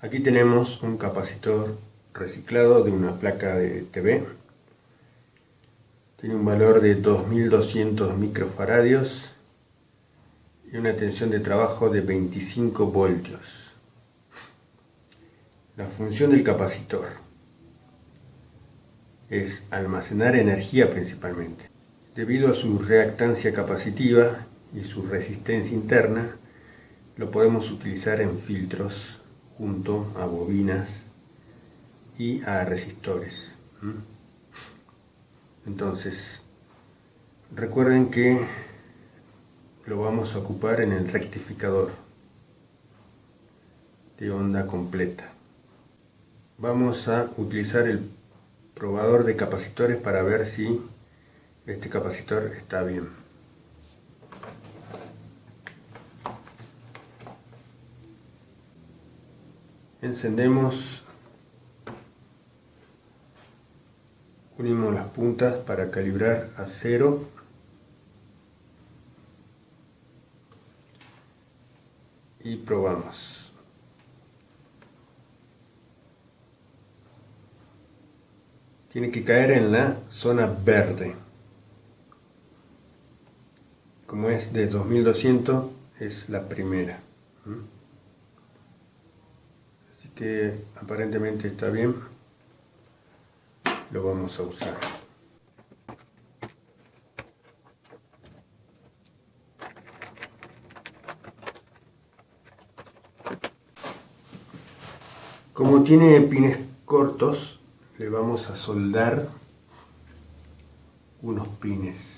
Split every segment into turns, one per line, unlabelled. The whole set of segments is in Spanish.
Aquí tenemos un capacitor reciclado de una placa de TV. Tiene un valor de 2200 microfaradios y una tensión de trabajo de 25 voltios. La función del capacitor es almacenar energía principalmente. Debido a su reactancia capacitiva y su resistencia interna, lo podemos utilizar en filtros junto a bobinas y a resistores. Entonces, recuerden que lo vamos a ocupar en el rectificador de onda completa. Vamos a utilizar el probador de capacitores para ver si este capacitor está bien. Encendemos, unimos las puntas para calibrar a 0 y probamos. Tiene que caer en la zona verde. Como es de 2200, es la primera. Así que aparentemente está bien. Lo vamos a usar. Como tiene pines cortos, le vamos a soldar unos pines.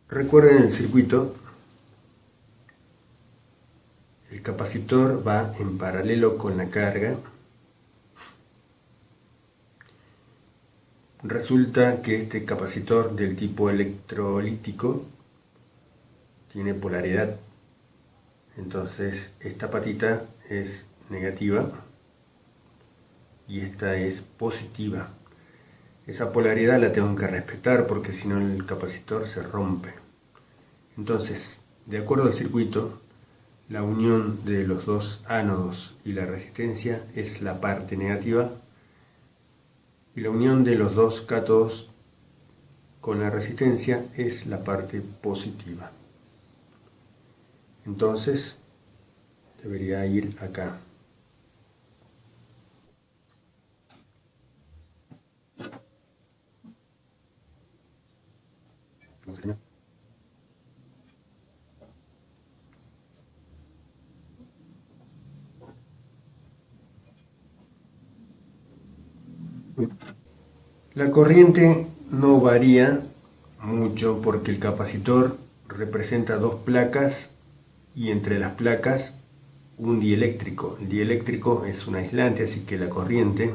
Recuerden el circuito. El capacitor va en paralelo con la carga. Resulta que este capacitor del tipo electrolítico tiene polaridad. Entonces esta patita es negativa y esta es positiva. Esa polaridad la tengo que respetar porque si no el capacitor se rompe. Entonces, de acuerdo al circuito, la unión de los dos ánodos y la resistencia es la parte negativa y la unión de los dos cátodos con la resistencia es la parte positiva. Entonces, debería ir acá. La corriente no varía mucho porque el capacitor representa dos placas y entre las placas un dieléctrico. El dieléctrico es un aislante, así que la corriente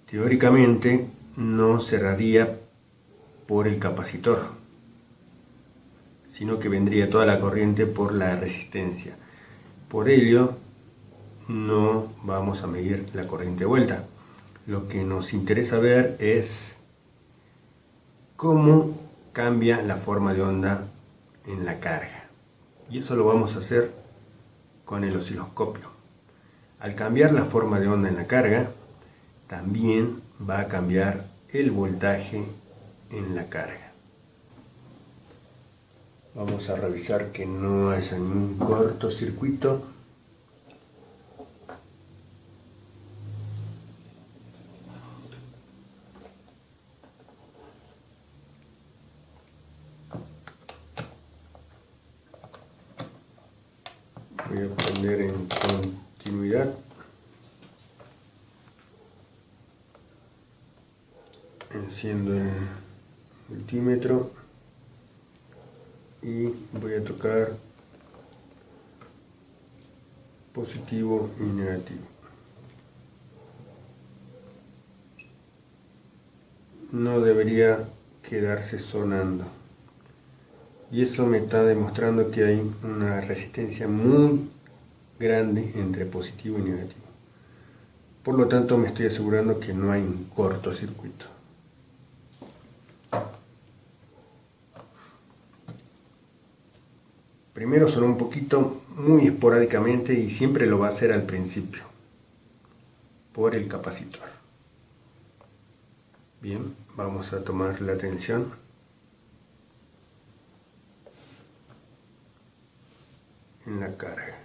teóricamente no cerraría por el capacitor, sino que vendría toda la corriente por la resistencia. Por ello, no vamos a medir la corriente vuelta. Lo que nos interesa ver es cómo cambia la forma de onda en la carga. Y eso lo vamos a hacer con el osciloscopio. Al cambiar la forma de onda en la carga, también va a cambiar el voltaje en la carga. Vamos a revisar que no haya ningún cortocircuito. Voy a poner en continuidad. Enciendo el multímetro y voy a tocar positivo y negativo. No debería quedarse sonando, y eso me está demostrando que hay una resistencia muy grande entre positivo y negativo. Por lo tanto, me estoy asegurando que no hay un cortocircuito. Primero sonó un poquito, muy esporádicamente, y siempre lo va a hacer al principio por el capacitor. Bien, vamos a tomar la tensión. En la carga.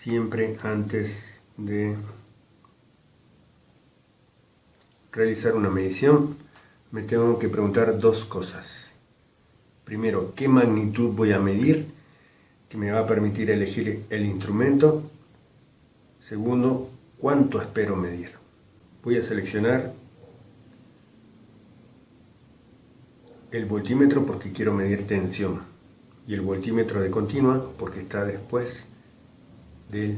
Siempre antes de realizar una medición, me tengo que preguntar dos cosas. Primero, ¿qué magnitud voy a medir? Que me va a permitir elegir el instrumento. Segundo, ¿cuánto espero medir? Voy a seleccionar el voltímetro porque quiero medir tensión, y el voltímetro de continua porque está después del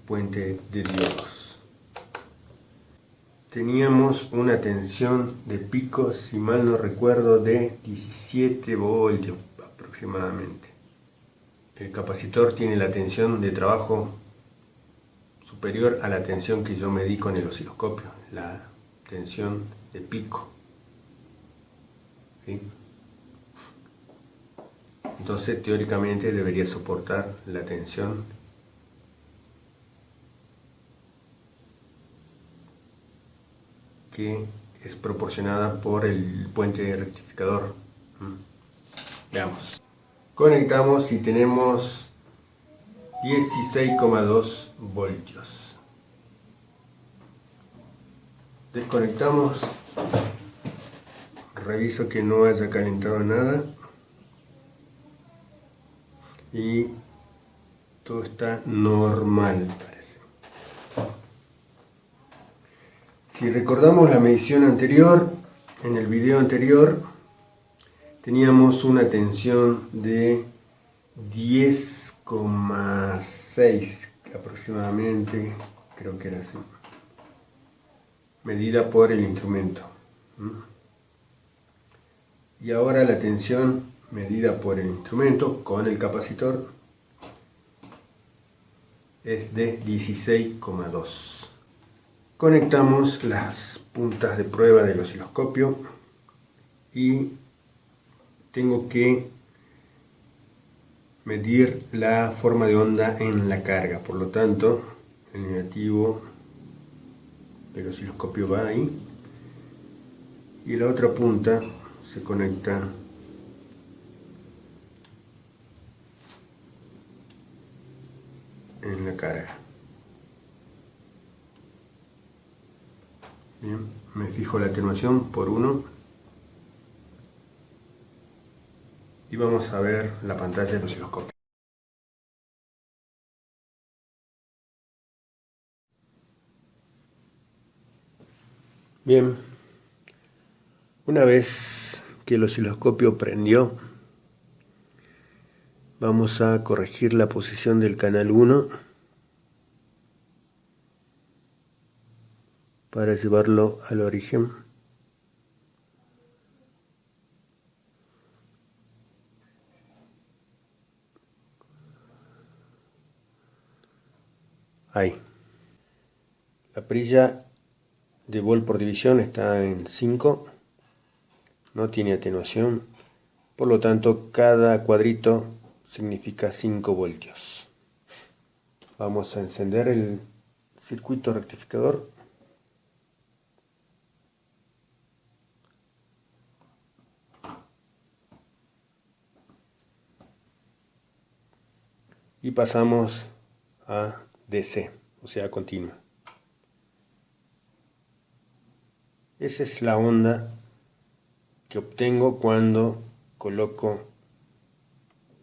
puente de diodos. Teníamos una tensión de pico, si mal no recuerdo, de 17 voltios aproximadamente. El capacitor tiene la tensión de trabajo superior a la tensión que yo medí con el osciloscopio, la tensión de pico. ¿Sí? Entonces, teóricamente debería soportar la tensión que es proporcionada por el puente rectificador. Veamos. Conectamos y tenemos 16,2 voltios. Desconectamos. Reviso que no haya calentado nada. Y todo está normal, parece. Si recordamos la medición anterior, en el video anterior, teníamos una tensión de 10,6 aproximadamente, creo que era así, medida por el instrumento. Y ahora la tensión medida por el instrumento con el capacitor es de 16,2. Conectamos las puntas de prueba del osciloscopio y tengo que medir la forma de onda en la carga. Por lo tanto, el negativo del osciloscopio va ahí y la otra punta se conecta en la carga. Bien, me fijo la atenuación por 1 y vamos a ver la pantalla del osciloscopio. Bien, una vez que el osciloscopio prendió, vamos a corregir la posición del canal 1 para llevarlo al origen. Ahí. La perilla de volt por división está en 5, no tiene atenuación, por lo tanto cada cuadrito significa 5 voltios. Vamos a encender el circuito rectificador. Y pasamos a DC, o sea, continua. Esa es la onda que obtengo cuando coloco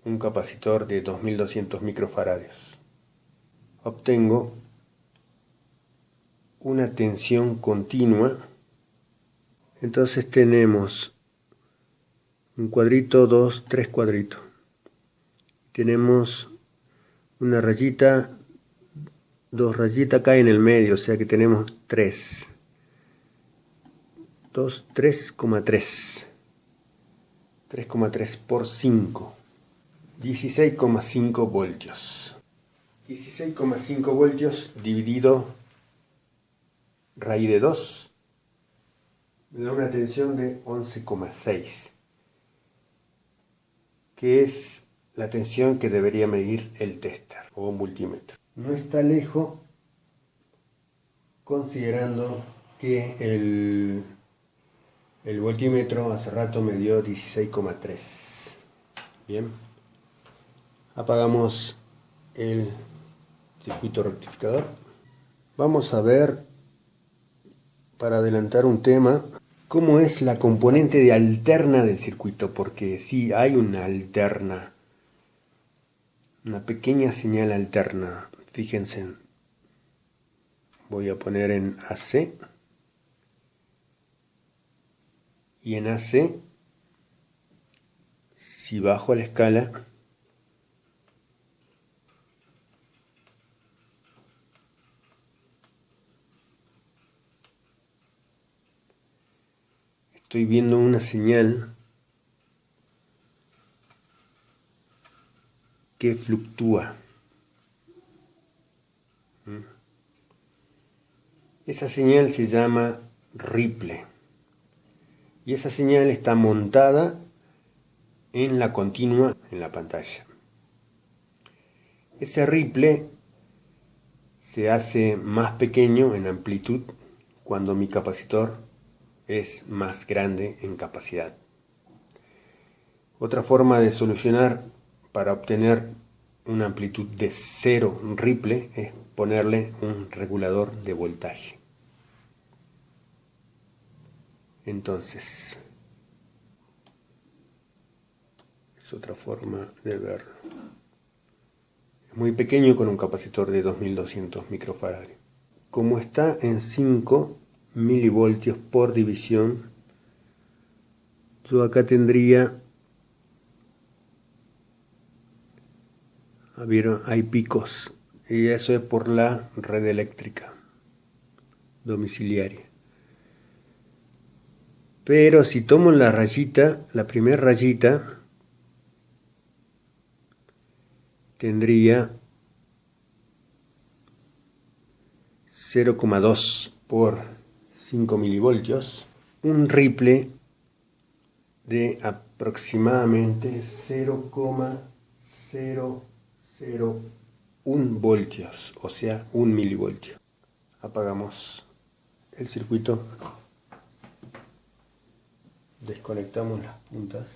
un capacitor de 2200 microfarads. Obtengo una tensión continua. Entonces tenemos un cuadrito, dos, tres cuadritos. Tenemos una rayita, dos rayitas acá en el medio, o sea que tenemos 3. 2, 3,3. 3,3 por 5. 16,5 voltios. 16,5 voltios dividido raíz de 2 me da una tensión de 11,6, que es la tensión que debería medir el tester o multímetro. No está lejos, considerando que el voltímetro hace rato me dio 16,3. Bien, apagamos el circuito rectificador. Vamos a ver, para adelantar un tema, cómo es la componente de alterna del circuito, porque sí hay una alterna, una pequeña señal alterna. Fíjense, voy a poner en AC, y en AC, si bajo la escala, estoy viendo una señal que fluctúa. Esa señal se llama ripple, y esa señal está montada en la continua en la pantalla. Ese ripple se hace más pequeño en amplitud cuando mi capacitor es más grande en capacidad. Otra forma de solucionar para obtener una amplitud de 0 ripple es ponerle un regulador de voltaje. Entonces, es otra forma de verlo. Es muy pequeño con un capacitor de 2200 microfarads. Como está en 5 milivoltios por división, yo acá tendría, ¿vieron? Hay picos, y eso es por la red eléctrica domiciliaria. Pero si tomo la rayita, la primera rayita, tendría 0,2 por 5 milivoltios, un ripple de aproximadamente 0,001 voltios, o sea, 1 milivoltio. Apagamos el circuito, desconectamos las puntas,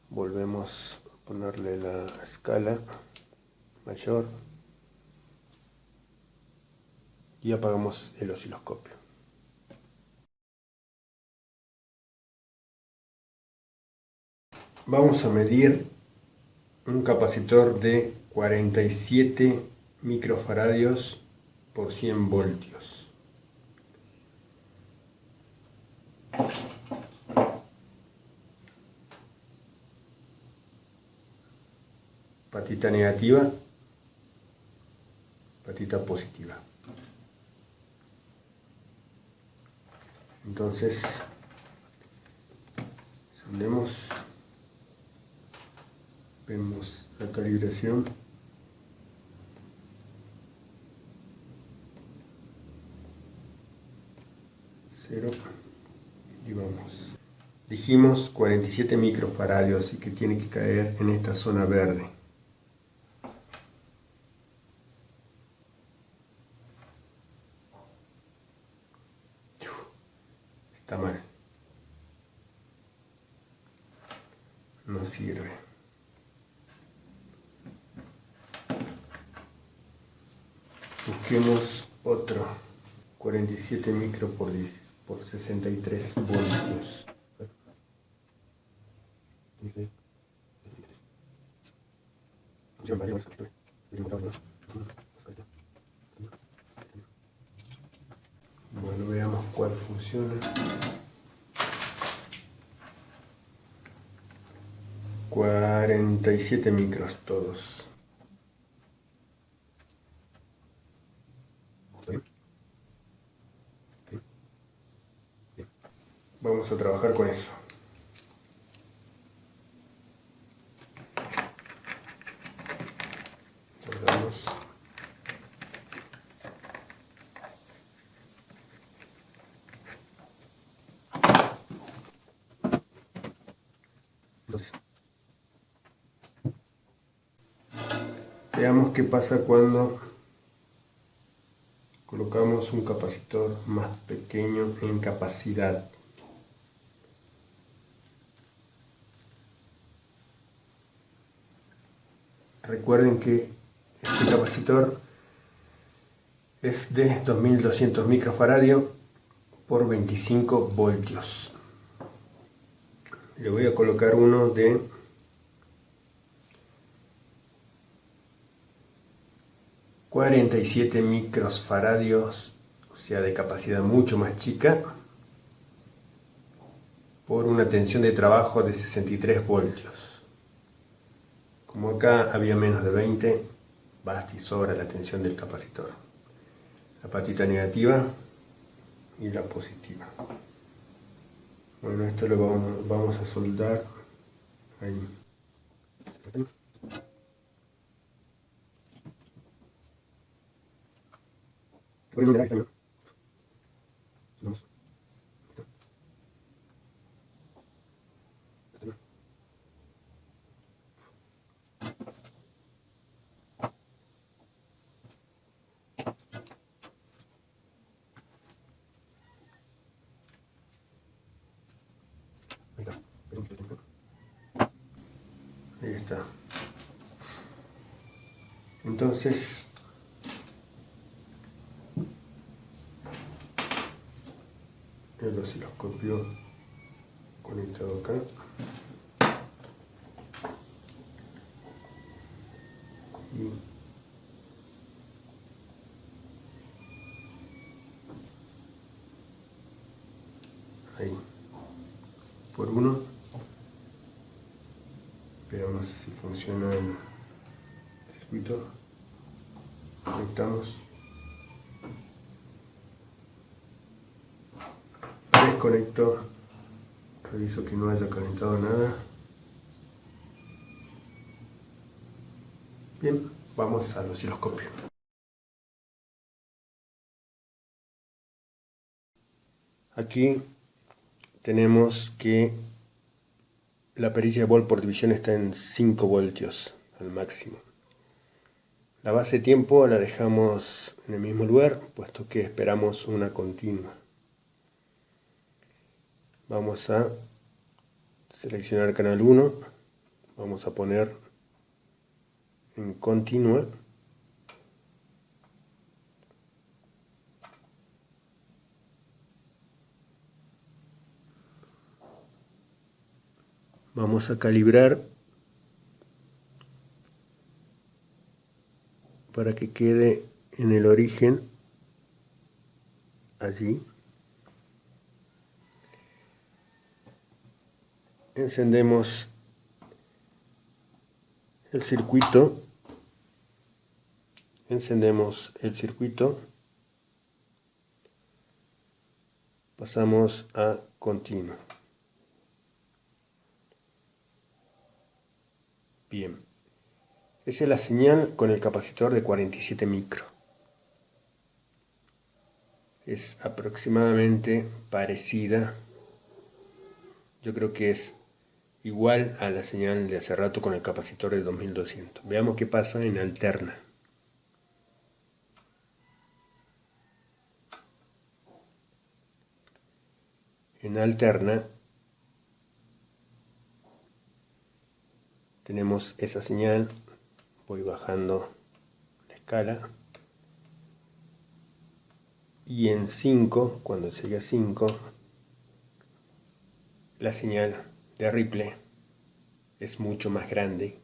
volvemos a ponerle la escala mayor y apagamos el osciloscopio. Vamos a medir un capacitor de 47 microfaradios por 100 voltios. Patita negativa, patita positiva. Entonces, encendemos, vemos la calibración. Y vamos. Dijimos 47 microfaradios, así que tiene que caer en esta zona verde. Está mal. No sirve. Busquemos otro. 47 micro por 63 voltios. Bueno, veamos cuál fue. funciona. 47 micros todos. Vamos a trabajar con eso. Guardamos. Entonces, veamos qué pasa cuando colocamos un capacitor más pequeño en capacidad. Recuerden que este capacitor es de 2200 microfaradios por 25 voltios. Le voy a colocar uno de 47 microfaradios, o sea, de capacidad mucho más chica, por una tensión de trabajo de 63 voltios. Como acá había menos de 20, basta y sobra la tensión del capacitor. La patita negativa y la positiva. Bueno, esto lo vamos a soldar ahí. Ahí está. Entonces, el osciloscopio conectado acá. Y ahí. Por uno. Veamos si funciona el circuito. Conectamos. Desconecto. Reviso que no haya calentado nada. Bien, vamos al osciloscopio. Aquí tenemos que la perilla de volt por división está en 5 voltios al máximo. La base de tiempo la dejamos en el mismo lugar, puesto que esperamos una continua. Vamos a seleccionar canal 1, vamos a poner en continua. Vamos a calibrar para que quede en el origen, allí. Encendemos el circuito, pasamos a continuo. Bien, esa es la señal con el capacitor de 47 micro. Es aproximadamente parecida, yo creo que es igual a la señal de hace rato con el capacitor de 2200. Veamos qué pasa en alterna. En alterna tenemos esa señal, voy bajando la escala, y en 5, cuando llegue a 5, la señal de Ripple es mucho más grande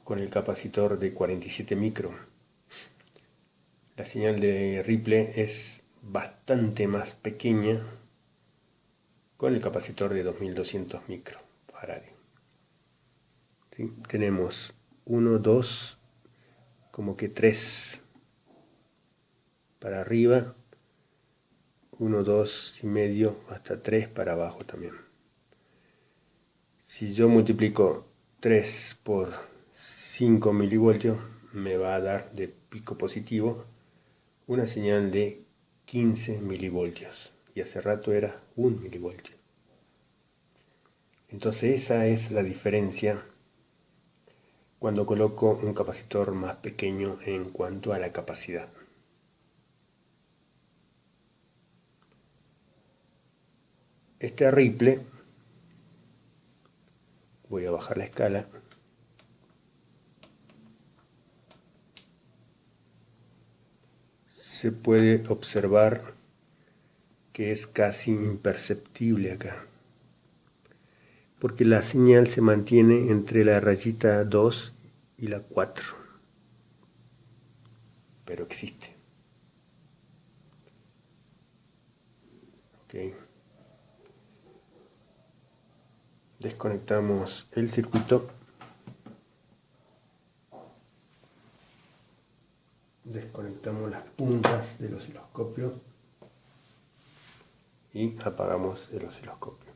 con el capacitor de 47 micro. La señal de Ripple es bastante más pequeña con el capacitor de 2200 microfarads. ¿Sí? Tenemos 1, 2, como que 3 para arriba, 1, 2 y medio, hasta 3 para abajo también. Si yo multiplico 3 por 5 milivoltios, me va a dar de pico positivo una señal de 15 milivoltios. Y hace rato era 1 milivoltio. Entonces esa es la diferencia cuando coloco un capacitor más pequeño en cuanto a la capacidad. Este ripple, voy a bajar la escala, se puede observar que es casi imperceptible acá, porque la señal se mantiene entre la rayita 2 y la 4, pero existe. Okay. Desconectamos el circuito, desconectamos las puntas del osciloscopio y apagamos el osciloscopio.